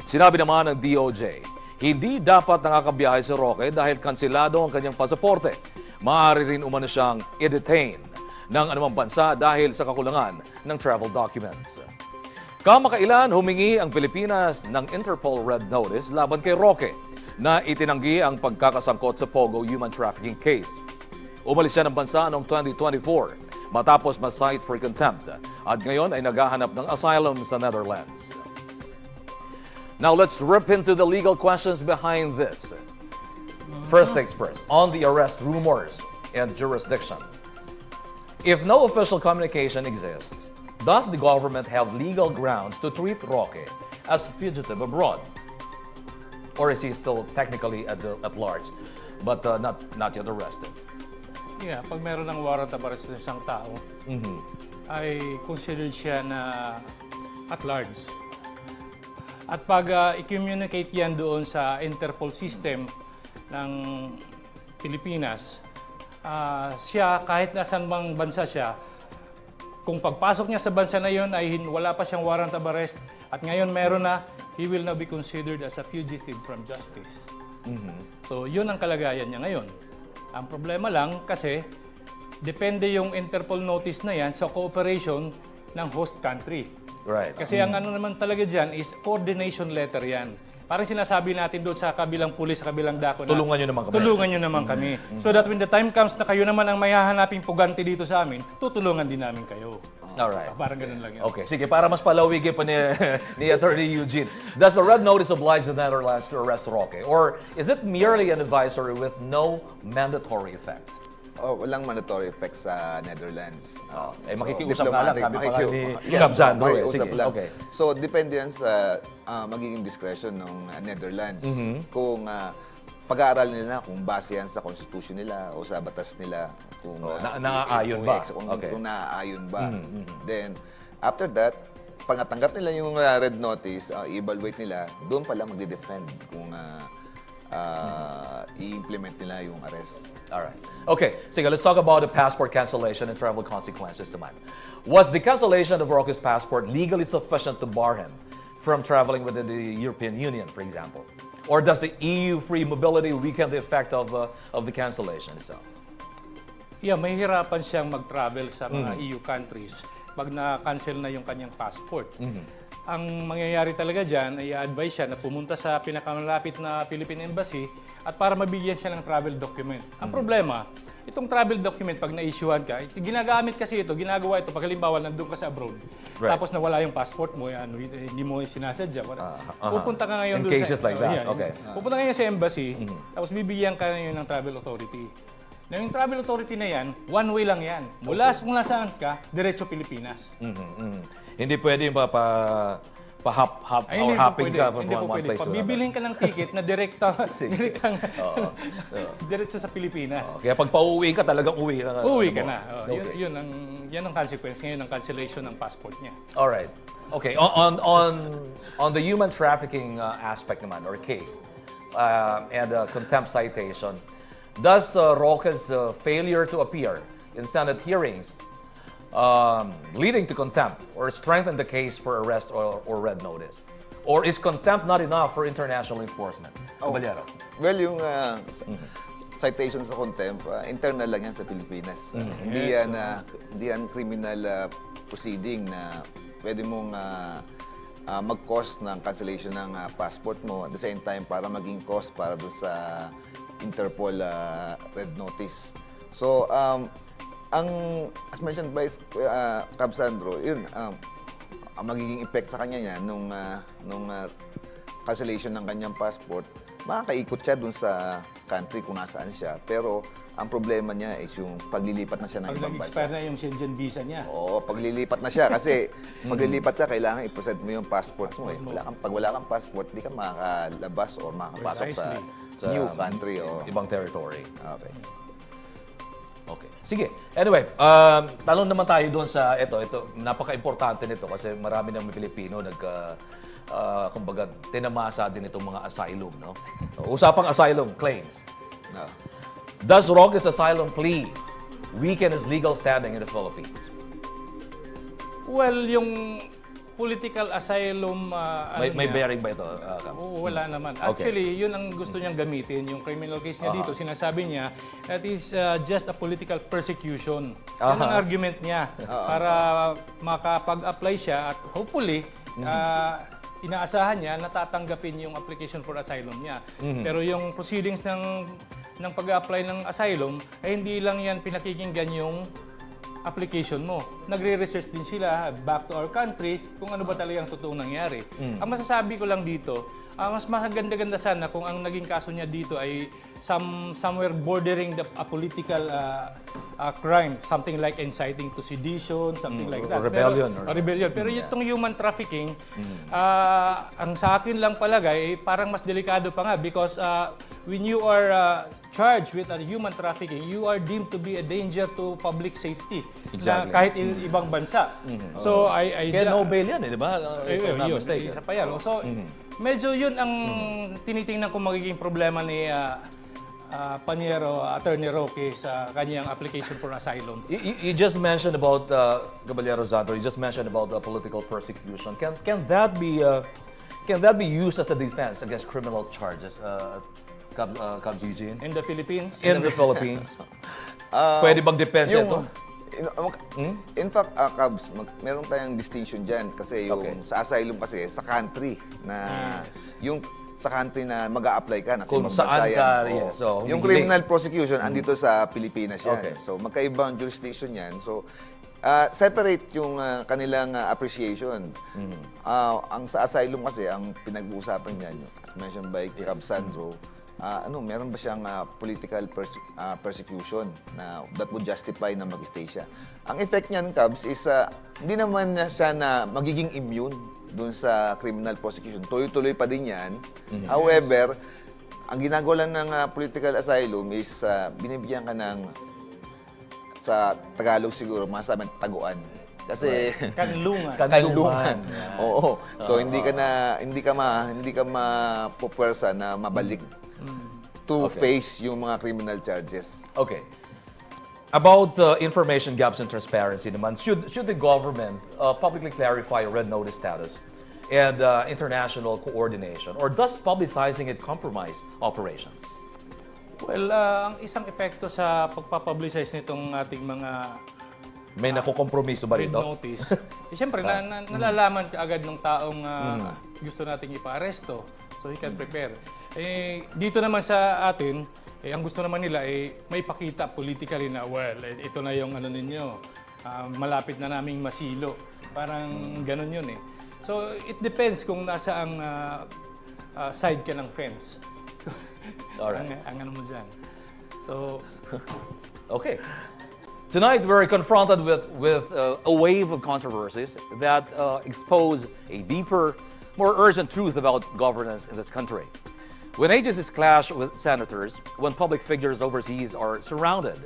Sinabi naman ng DOJ, hindi dapat nakakabiyahe si Roque dahil kansilado ang kanyang pasaporte. Maaari rin umano siyang i-detain ng anumang bansa dahil sa kakulangan ng travel documents. Kamakailan humingi ang Pilipinas ng Interpol Red Notice laban kay Roque na itinanggi ang pagkakasangkot sa Pogo human trafficking case. Umalis siya ng bansa noong 2024 matapos ma-cite for contempt at ngayon ay naghahanap ng asylum sa Netherlands. Now let's rip into the legal questions behind this. First things first, on the arrest rumors and jurisdiction. If no official communication exists, does the government have legal grounds to treat Roque as fugitive abroad? Or is he still technically at large, but not yet arrested? Yeah, pag meron ng warrant of arrest sa isang tao, ay considered siya na at large. At pag i-communicate yan doon sa Interpol system ng Pilipinas, siya kahit nasan bang bansa siya, kung pagpasok niya sa bansa na yon ay wala pa siyang warrant of arrest at ngayon meron na, he will now be considered as a fugitive from justice. So yun ang kalagayan niya ngayon. Ang problema lang kasi depende yung Interpol notice na yan sa cooperation ng host country. Right. Kasi ang ano naman talaga dyan is coordination letter yan. Parang sinasabi natin doon sa kabilang pulis, sa kabilang dako na Tulungan nyo naman kami. Tulungan nyo naman kami. So that when the time comes na kayo naman ang may hahanaping puganti dito sa amin, tutulungan din namin kayo. Alright. Parang ganun lang yun. Okay, sige, para mas palawigin pa ni Attorney Eugene. Does the red notice oblige the Netherlands to arrest Roque? Or is it merely an advisory with no mandatory effect? Walang mandatory effects sa Netherlands. Makikiusap nga lang, kami pa ni Yes, Sandro. makikiusap Sige, lang. okay. So, depende yan sa magiging discretion ng Netherlands. Kung pag-aaralan nila kung base yan sa constitution nila o sa batas nila. Kung naaayon ba? Kung naaayon ba. Then, after that, pag natanggap nila yung red notice, i-evaluate nila, doon pala magde-defend kung i-implement nila yung arrest. Alright. Okay, sige, let's talk about the passport cancellation and travel consequences naman. Was the cancellation of Roque's passport legally sufficient to bar him from traveling within the European Union, for example? Or does the EU free mobility weaken the effect of the cancellation itself? Yeah, mahihirapan siyang mag-travel sa mga EU countries pag na-cancel na yung kanyang passport. Ang mangyayari talaga dyan ay i-advise siya na pumunta sa pinakamalapit na Philippine Embassy at para mabigyan siya ng travel document. Ang problema, itong travel document pag na-issuehan ka, ginagamit kasi ito, ginagawa ito pag halimbawa nandun ka sa abroad. Right. Tapos nawala yung passport mo, hindi mo sinasadya. Pupunta ka ngayon In cases like that, okay. Pupunta ka ngayon sa embassy, tapos bibigyan ka ngayon ng travel authority. Na yung travel authority na yan, one way lang yan. Mula saan ka, diretso Pilipinas. Hindi pwede yung hopping ka from one place to another. Bibilhin ka ng ticket na direktang diretso sa Pilipinas. Kaya pag pauwi ka, talagang uwi ka na. Uwi ka na. Okay. Yan ang consequence ngayon ng cancellation ng passport niya. All right. Okay, on the human trafficking aspect naman or case and contempt citation, does Roque's failure to appear in Senate hearings leading to contempt or strengthen the case for arrest or red notice? Or is contempt not enough for international enforcement? Caballero. Well, yung citation sa contempt, internal lang yan sa Pilipinas. Hindi yan criminal proceeding na pwede mong mag-cause ng cancellation ng passport mo at the same time para maging cause para doon sa Interpol red notice. So, as mentioned by Cab Sandro, yun, ang magiging effect sa kanya yan nung cancellation ng kanyang passport, makakaikot siya dun sa country kung nasaan siya. Pero ang problema niya is yung paglilipat na siya ng ibang bansa. Pag nag-expire na yung Schengen visa niya. Oo, paglilipat na siya. Kasi paglilipat siya, kailangan i-present mo yung passport mo. Pag wala kang passport, di ka makakalabas o makakapasok sa new country. Ibang territory. Okay. Okay. Sige. Anyway, talon naman tayo doon sa ito. Napaka-importante nito kasi marami ng Pilipino kumbaga, tinamasa din itong mga asylum, no? Usapang asylum claims. Does Roque's asylum plea weaken his legal standing in the Philippines? Well, yung political asylum, May bearing ba ito? Oo, wala naman. Okay. Actually, yun ang gusto niyang gamitin. Yung criminal case niya dito, sinasabi niya, that is just a political persecution. Yun ang argument niya. Para makapag-apply siya at hopefully, inaasahan niya na tatanggapin yung application for asylum niya. Pero yung proceedings ng pag-apply ng asylum, ay hindi lang yan pinakikinggan yung application mo. Nagre-research din sila back to our country kung ano ba talagang totoong nangyari. Ang masasabi ko lang dito, mas maganda-ganda sana kung ang naging kaso niya dito ay somewhere bordering a political crime, something like inciting to sedition, something like that. Rebellion. Rebellion. Pero itong human trafficking, ang sa akin lang palagay, parang mas delikado pa nga because when you are charged with a human trafficking, you are deemed to be a danger to public safety. Exactly. Na kahit ibang bansa. So, Kaya no bail yan, di ba? If I'm not yun, mistaken. isa pa yan. So, medyo yun ang tinitingnan ko magiging problema ni Panyero, Attorney Roque sa kanyang application for asylum. You just mentioned about Caballero Zanto. You just mentioned about political persecution. Can that be used as a defense against criminal charges? Cubs Eugene? In the Philippines? In the Philippines? Pwede bang depensa ito? In fact, Cubs, meron tayong distinction dyan kasi yung sa asylum kasi sa country na yung sa country na mag-a-apply ka na Kung saan ka, so, yung criminal prosecution andito sa Pilipinas yan. So magkaibang jurisdiction yan. So separate yung kanilang appreciation. Ang sa asylum kasi ang pinag-uusapan niyan, as mentioned by Cubs Sandro, meron ba siyang political persecution na that would justify na mag-stay siya. Ang effect niyan, Cubs, is hindi naman siya na magiging immune dun sa criminal prosecution. Tuloy-tuloy pa din yan. However, ang ginagawa lang ng political asylum is binibigyan ka ng, sa Tagalog siguro, masasabi taguan. Kasi Kanlungan. Oo. So hindi ka mapupwersa na mabalik to face yung mga criminal charges. Okay. About information gaps and transparency naman, should the government publicly clarify red notice status and international coordination, or does publicizing it compromise operations? Well, ang isang epekto sa pagpapublicize nitong ating mga may nakukompromiso ba rito? notice. Siyempre, nalalaman ka agad ng taong gusto nating ipa-aresto. So, he can prepare. Dito naman sa atin, ang gusto naman nila may pakita politically na, well, ito na yung ano ninyo, malapit na naming masilo. Parang ganun yun eh. So, it depends kung nasa ang side ka ng fence. Alright. ang ano mo dyan. So, okay. Tonight, we're confronted with a wave of controversies that expose a deeper, more urgent truth about governance in this country. When agencies clash with senators, when public figures overseas are surrounded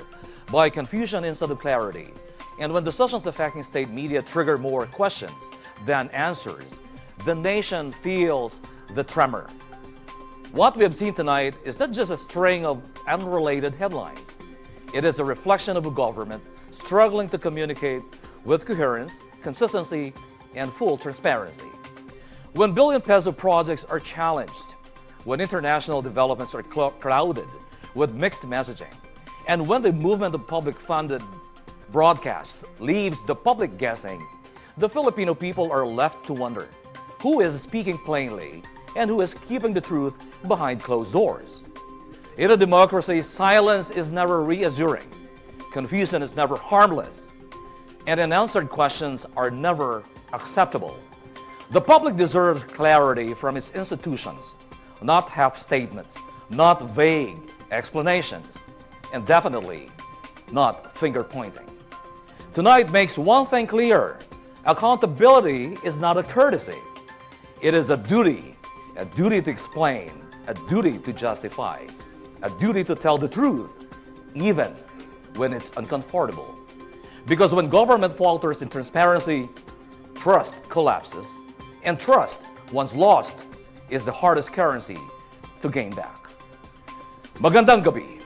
by confusion instead of clarity, and when decisions affecting state media trigger more questions than answers, the nation feels the tremor. What we have seen tonight is not just a string of unrelated headlines. It is a reflection of a government struggling to communicate with coherence, consistency, and full transparency. When billion-peso projects are challenged, when international developments are clouded with mixed messaging, and when the movement of public-funded broadcasts leaves the public guessing, the Filipino people are left to wonder who is speaking plainly and who is keeping the truth behind closed doors. In a democracy, silence is never reassuring, confusion is never harmless, and unanswered questions are never acceptable. The public deserves clarity from its institutions, not half statements, not vague explanations, and definitely not finger pointing. Tonight makes one thing clear: accountability is not a courtesy. It is a duty to explain, a duty to justify, a duty to tell the truth, even when it's uncomfortable. Because when government falters in transparency, trust collapses, and trust, once lost, is the hardest currency to gain back. Magandang gabi.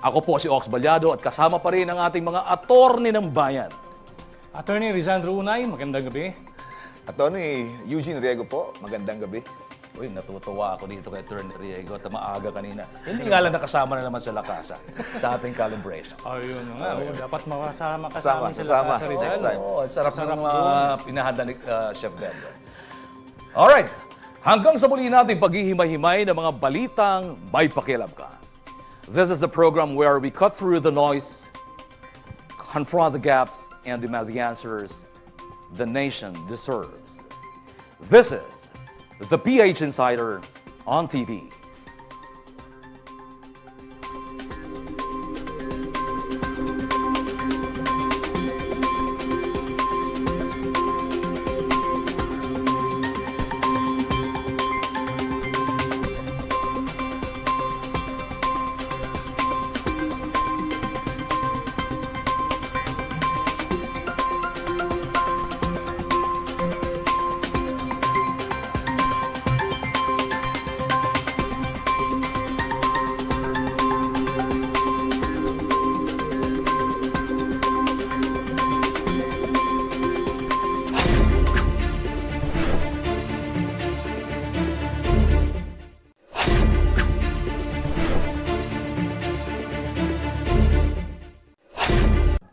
Ako po si Ox Balyado at kasama pa rin ang ating mga attorney ng bayan. Attorney Rizandro Unay, magandang gabi. Attorney Eugene Riego po, magandang gabi. Uy, natutuwa ako dito kay Attorney Riego at maaga kanina. Hindi nga lang nakasama na naman sa Lakasa sa ating calibration. Ayun nga, dapat makasama ka Kasama, sa kasama. Lakasa, Rizal. Next time. Oo, ang sarap ng pinahanda ni Chef Bendo. Alright, hanggang sa muli natin paghihimay-himay ng mga balitang may pakialam ka. This is the program where we cut through the noise, confront the gaps, and demand the answers the nation deserves. This is the PH Insider on TV.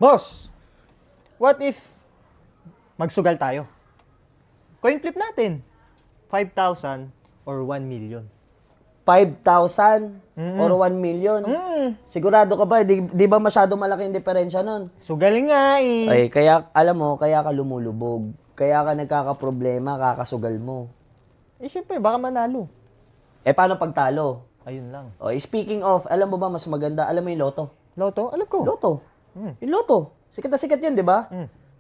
Boss, what if magsugal tayo? Coin flip natin. 5,000 or 1 million. 5,000 or 1 million? Sigurado ka ba? Di ba masyado malaki yung diferensya nun? Sugal nga eh. Ay, kaya, alam mo, kaya ka lumulubog. Kaya ka nagkakaproblema, kakasugal mo. Eh, syempre, baka manalo. Eh, paano pagtalo? Ayun lang. O, speaking of, alam mo ba mas maganda? Alam mo yung loto? Loto? Alam ko. Loto. Yung loto. Sikat na sikat yun, di ba?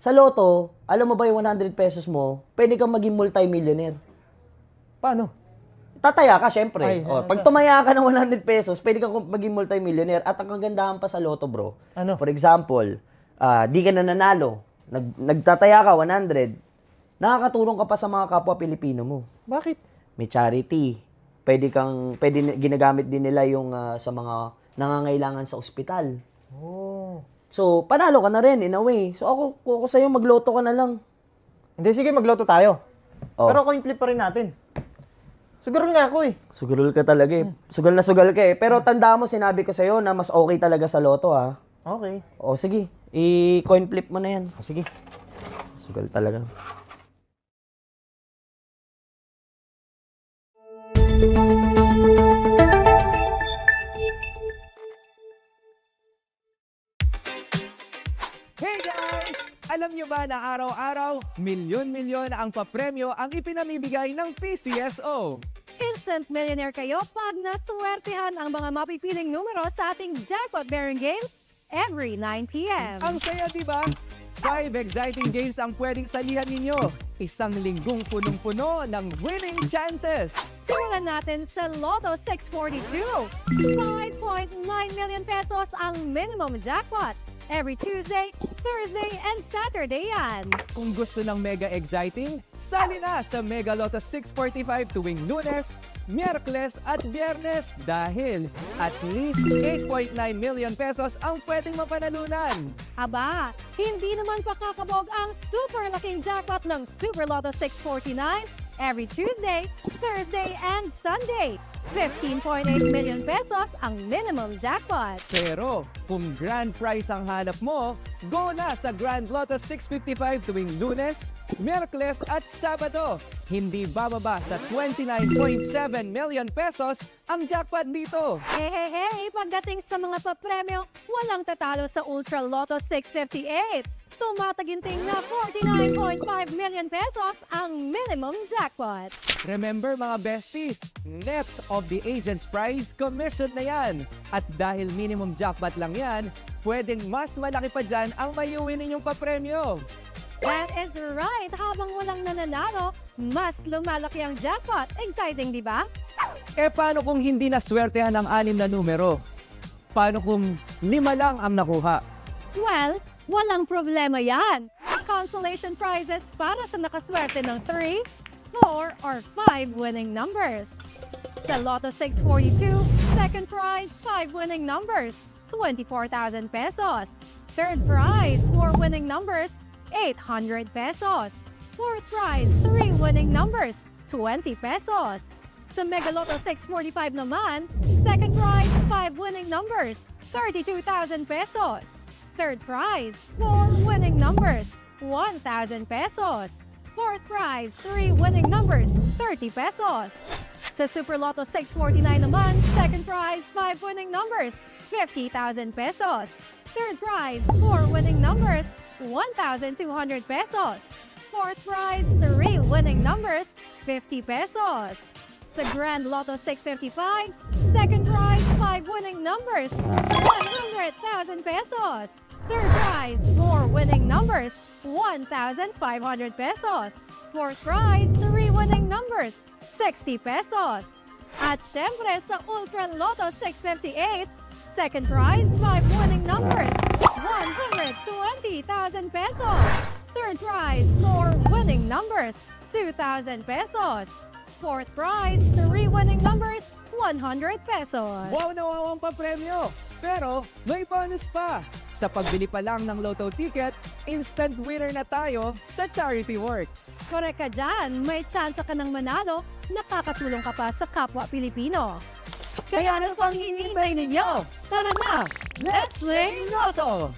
Sa loto, alam mo ba yung 100 pesos mo, pwede kang maging multi-millionaire. Paano? Tataya ka, syempre. Ay, pag tumaya ka ng 100 pesos, pwede kang maging multi-millionaire. At ang kagandahan pa sa loto, bro. Ano? For example, di ka na nanalo. Nagtataya ka, 100. Nakakatulong ka pa sa mga kapwa Pilipino mo. Bakit? May charity. Pwede ginagamit din nila yung sa mga nangangailangan sa ospital. Oh. So, panalo ka na rin, in a way. So, ako sa'yo, magloto ka na lang. Hindi, sige, magloto tayo. Oh. Pero coin flip pa rin natin. Sugarol nga ako eh. Sugarol ka talaga eh. Sugal na sugal ka eh. Pero tanda mo, sinabi ko sa'yo na mas okay talaga sa loto ha. Okay. O sige, i-coin flip mo na yan. Sige. Sugal talaga. Hey guys! Alam nyo ba na araw-araw, milyon-milyon ang papremyo ang ipinamibigay ng PCSO? Instant millionaire kayo pag naswertehan ang mga mapipiling numero sa ating jackpot bearing games every 9 p.m. Ang saya, di ba? 5 exciting games ang pwedeng salihan ninyo. Isang linggong punong-puno ng winning chances. Simulan natin sa Lotto 642. 5.9 million pesos ang minimum jackpot. Every Tuesday, Thursday, and Saturday yan. Kung gusto ng mega exciting, sali na sa Mega Lotto 645 tuwing Lunes, Miyerkules at Biyernes dahil at least 8.9 million pesos ang pwedeng mapanalunan. Aba, hindi naman pakakabog ang super laking jackpot ng Super Lotto 649 every Tuesday, Thursday, and Sunday. 15.8 million pesos ang minimum jackpot. Pero kung grand prize ang hanap mo, go na sa Grand Lotto 655 tuwing Lunes, Miyerkules at Sabado. Hindi bababa sa 29.7 million pesos ang jackpot dito. Hey, pagdating sa mga papremyo, walang tatalo sa Ultra Lotto 658. Tumataginting na 49.5 million pesos ang minimum jackpot. Remember mga besties, net of the agent's prize, commission na yan. At dahil minimum jackpot lang yan, pwedeng mas malaki pa dyan ang mayuwi ninyong papremyo. That is right! Habang walang nananalo, mas lumalaki ang jackpot. Exciting, di ba? Eh paano kung hindi naswertehan ang 6 na numero? Paano kung 5 lang ang nakuha? Well, walang problema yan. Consolation prizes para sa nakaswerte ng 3, 4, or 5 winning numbers. Sa Lotto 642, second prize, 5 winning numbers. 24,000 pesos. Third prize, 4 winning numbers, 800 pesos. Fourth prize, 3 winning numbers, 20 pesos. Sa Mega Lotto 645 naman, second prize, 5 winning numbers, 32,000 pesos. Third prize, 4 winning numbers, 1,000 pesos. Fourth prize, 3 winning numbers, 30 pesos. Sa Super Lotto 649 naman, second prize, 5 winning numbers, 50,000 pesos. Third prize, 4 winning numbers, 1,200 pesos. Fourth prize, 3 winning numbers, 50 pesos. Sa Grand Lotto 655, second prize, 5 winning numbers, 100,000 pesos. Third prize, 4 winning numbers, 1,500 pesos. Fourth prize, 3 winning numbers, 60 pesos. At syempre sa Ultra Lotto 658, second prize, 5 winning numbers, 120,000 pesos. Third prize, 4 winning numbers, 2,000 pesos. Fourth prize, 3 winning numbers, 100 pesos. Wow na wow ang papremyo! Pero may bonus pa! Sa pagbili pa lang ng Lotto ticket, instant winner na tayo sa charity work. Correct ka dyan, may chance ka ng manalo, nakakatulong ka pa sa kapwa Pilipino. Kaya ano pang hinihintay ninyo? Tara na! Let's play Lotto!